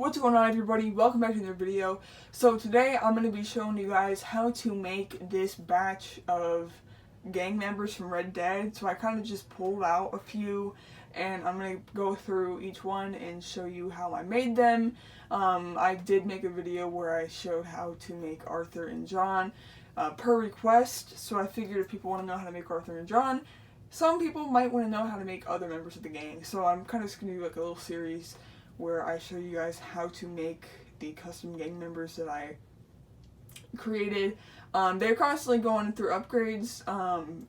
What's going on, everybody? Welcome back to another video. So today I'm going to be showing you guys how to make this batch of gang members from Red Dead. So I kind of just pulled out a few and I'm going to go through each one and show you how I made them. I did make a video where I showed how to make Arthur and John per request. So I figured if people want to know how to make Arthur and John, some people might want to know how to make other members of the gang. So I'm kind of just going to do like a little series where I show you guys how to make the custom gang members that I created. They're constantly going through upgrades,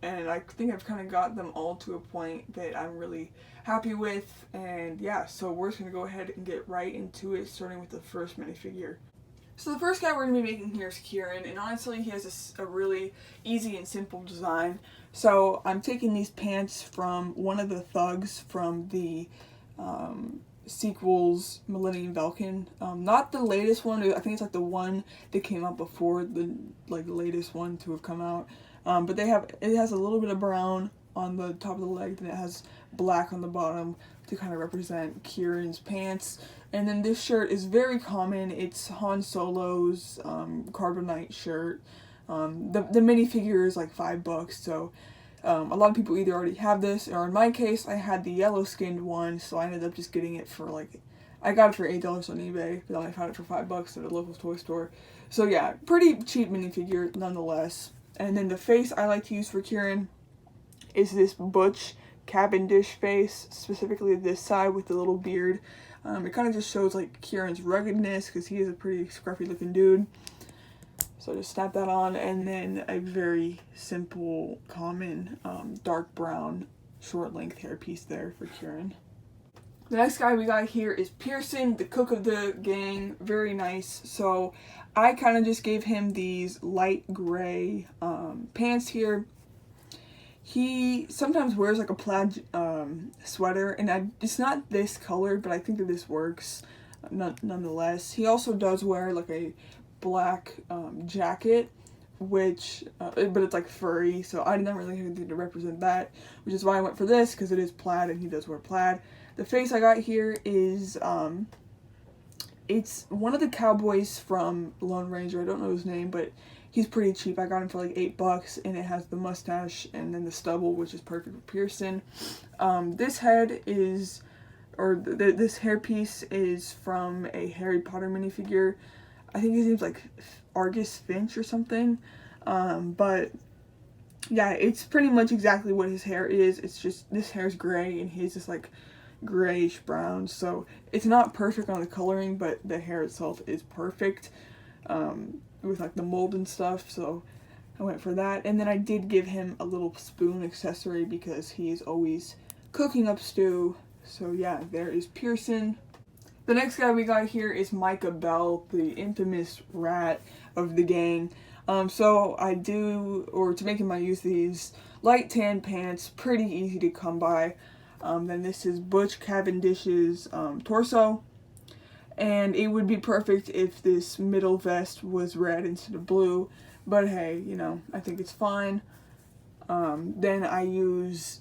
and I think I've kind of got them all to a point that I'm really happy with. And yeah, so we're just going to go ahead and get right into it, starting with the first minifigure. So the first guy we're going to be making here is Kieran, and honestly he has a really easy and simple design. So I'm taking these pants from one of the thugs from the sequels Millennium Falcon, not the latest one. I think it's like the one that came out before the latest one to have come out, but it has a little bit of brown on the top of the leg and it has black on the bottom to kind of represent Kieran's pants. And then this shirt is very common. It's Han Solo's Carbonite shirt. The minifigure is like $5, so a lot of people either already have this, or in my case, I had the yellow skinned one, so I ended up just getting it for I got it for $8 on eBay, but then I found it for $5 at a local toy store. So yeah, pretty cheap minifigure nonetheless. And then the face I like to use for Kieran is this Butch Cavendish face, specifically this side with the little beard. It kind of just shows like Kieran's ruggedness, because he is a pretty scruffy looking dude. So just snap that on, and then a very simple, common, dark brown, short length hairpiece there for Kieran. The next guy we got here is Pearson, the cook of the gang. Very nice. So I kind of just gave him these light gray pants here. He sometimes wears like a plaid sweater, and it's not this color, but I think that this works nonetheless. He also does wear like a black jacket, which but it's like furry, so I didn't really have anything to represent that, which is why I went for this, because it is plaid and he does wear plaid. The face I got here is it's one of the cowboys from Lone Ranger. I don't know his name, but he's pretty cheap. I got him for like $8, and it has the mustache and then the stubble, which is perfect for Pearson. This head is, or this hairpiece is from a Harry Potter minifigure. I think his name's like Argus Finch or something. But yeah, it's pretty much exactly what his hair is. It's just this hair's gray and his is like grayish brown. So it's not perfect on the coloring, but the hair itself is perfect with like the mold and stuff. So I went for that. And then I did give him a little spoon accessory because he's always cooking up stew. So yeah, there is Pearson. The next guy we got here is Micah Bell, the infamous rat of the gang. So I to make him I use these light tan pants, pretty easy to come by. Then this is Butch Cavendish's torso. And it would be perfect if this middle vest was red instead of blue. But hey, you know, I think it's fine. Then I use,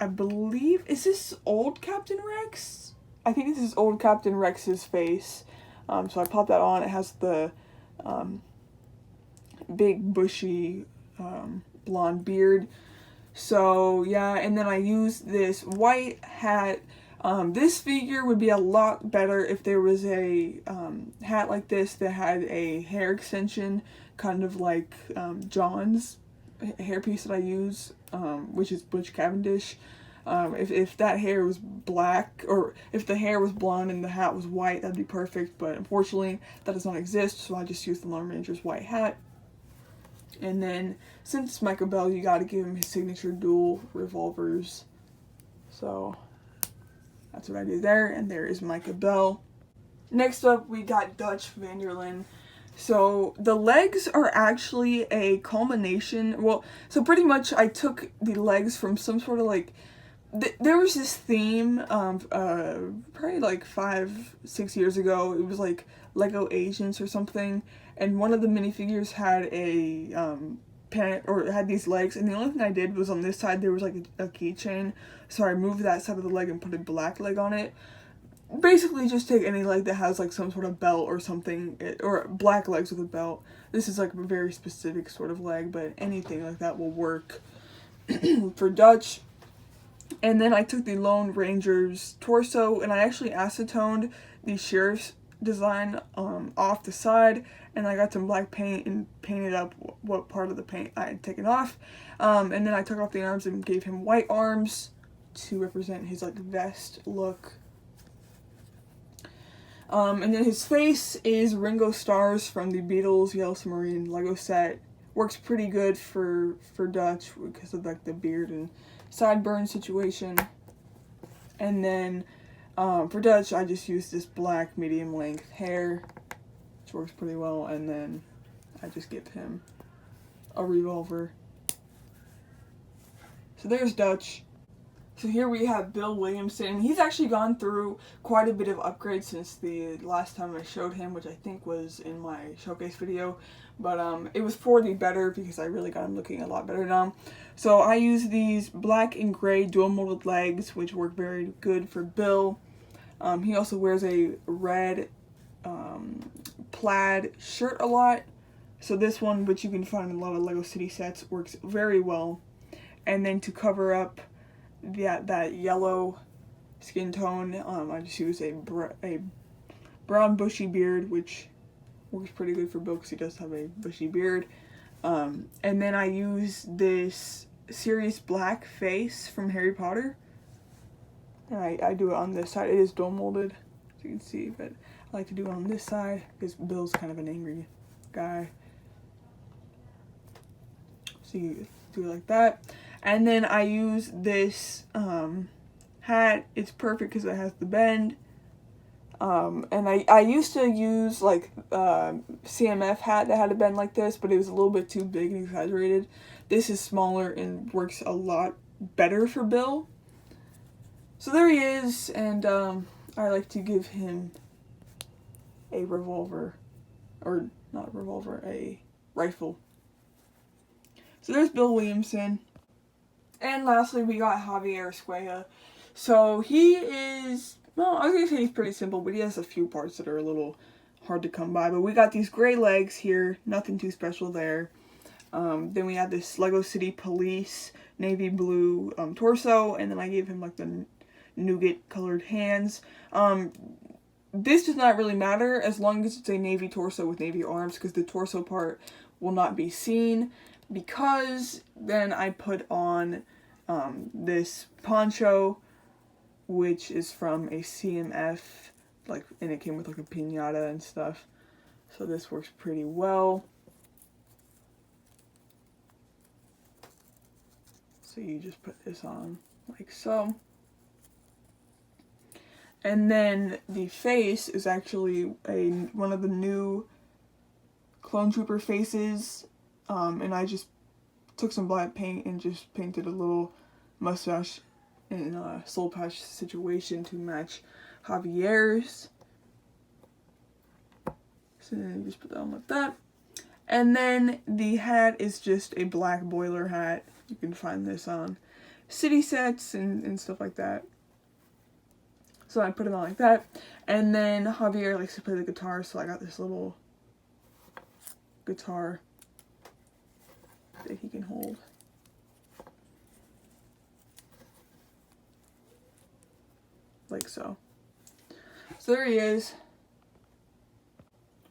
I believe, is this old Captain Rex? I think this is old Captain Rex's face. So I popped that on. It has the big bushy blonde beard. So yeah, and then I used this white hat. This figure would be a lot better if there was a hat like this that had a hair extension, kind of like John's hairpiece that I use, which is Butch Cavendish. If that hair was black, or if the hair was blonde and the hat was white, that'd be perfect, but unfortunately that does not exist, so I just used the Lone Ranger's white hat. And then, since it's Micah Bell, you gotta give him his signature dual revolvers. So that's what I did there, and there is Micah Bell. Next up, we got Dutch Vanderlyn. So the legs are actually a culmination, well, so pretty much I took the legs from some sort of like, there was this theme, probably like 5-6 years ago. It was like Lego Agents or something, and one of the minifigures had a pant, or it had these legs, and the only thing I did was on this side there was like a keychain, so I removed that side of the leg and put a black leg on it. basically just take any leg that has like some sort of belt or something, or black legs with a belt. This is like a very specific sort of leg, but anything like that will work for Dutch. And then I took the Lone Ranger's torso and I actually acetoned the sheriff's design off the side, and I got some black paint and painted up what part of the paint I had taken off. And then I took off the arms and gave him white arms to represent his like vest look. And then his face is Ringo Starr's from the Beatles Yellow Submarine Lego set. Works pretty good for Dutch because of like the beard and sideburn situation. And then for Dutch, I just used this black medium length hair, which works pretty well. And then I just give him a revolver. So there's Dutch. So here we have Bill Williamson. He's actually gone through quite a bit of upgrades since the last time I showed him, which I think was in my showcase video. But it was for the better because I really got him looking a lot better now. So I use these black and gray dual molded legs, which work very good for Bill. He also wears a red plaid shirt a lot. So this one, which you can find in a lot of Lego City sets, works very well. And then to cover up that yellow skin tone, I just use a brown bushy beard, which works pretty good for Bill because he does have a bushy beard. And then I use this Sirius Black face from Harry Potter. And I do it on this side. It is dual molded, as you can see, but I like to do it on this side because Bill's kind of an angry guy. So you do it like that. And then I use this hat. It's perfect because it has the bend. And I used to use like CMF hat that had a bend like this, but it was a little bit too big and exaggerated. This is smaller and works a lot better for Bill. So there he is, and I like to give him a revolver, or not a revolver, a rifle. So there's Bill Williamson. And lastly, we got Javier Escuella. So he is, well, I was going to say he's pretty simple, but he has a few parts that are a little hard to come by. But we got these gray legs here, nothing too special there. Then we had this Lego City Police navy blue torso, and then I gave him like the nougat colored hands. This does not really matter as long as it's a navy torso with navy arms, because the torso part will not be seen. Because then I put on this poncho, which is from a CMF, like, and it came with like a piñata and stuff. So this works pretty well. So you just put this on like so. And then the face is actually one of the new Clone Trooper faces. And I just took some black paint and just painted a little mustache and soul patch situation to match Javier's. So then you just put that on like that. And then the hat is just a black boiler hat. You can find this on city sets and stuff like that. So I put it on like that. And then Javier likes to play the guitar, so I got this little guitar that he can hold. Like so. So there he is.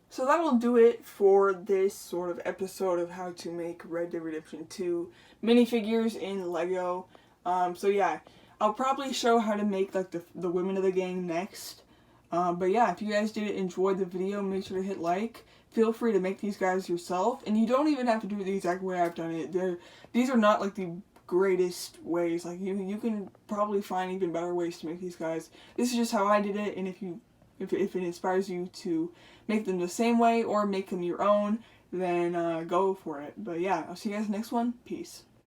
So that will do it for this sort of episode of how to make Red Dead Redemption 2 minifigures in Lego. So yeah, I'll probably show how to make like the women of the gang next. But yeah, if you guys did enjoy the video, make sure to hit like. Feel free to make these guys yourself, and you don't even have to do it the exact way I've done it. These are not like the greatest ways. Like you can probably find even better ways to make these guys. This is just how I did it, and if it inspires you to make them the same way or make them your own, then go for it. But yeah, I'll see you guys next one. Peace.